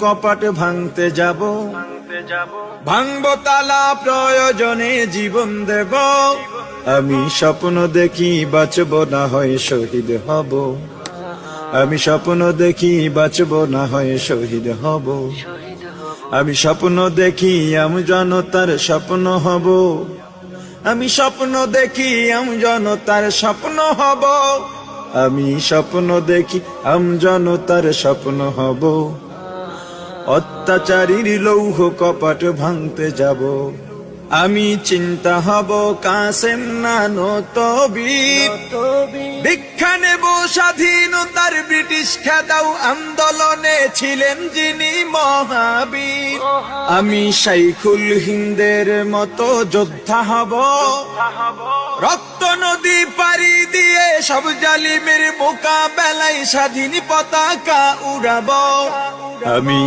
কপাট ভাঙতে যাব, ভাঙবো তালা প্রয়োজনে জীবন দেব। আমি স্বপ্ন দেখি বাঁচব না হয় শহীদ হব, আমি স্বপ্ন দেখি বাঁচব না হয় শহীদ হব। আমি স্বপ্ন দেখি আমি জনতার স্বপ্ন হব, আমি স্বপ্ন দেখি আমি জনতার স্বপ্ন হব। আমি স্বপ্ন দেখি আমি জনতার স্বপ্ন হব। অত্যাচারীর লৌহ কপাট ভাঙতে যাব, আমি চিন্তা হব কাসেম নানত বীর। ভিক্ষা নেব স্বাধীনতার ব্রিটিশ খেদাও আন্দোলনে ছিলেন যিনি মহাবীর। আমি শাইখুল হিন্দের মতো যোদ্ধা হব, রক্ত নদী পাড়ি দিয়ে সব জালিমের মোকাবেলায় স্বাধীন পতাকা উড়াবো। আমি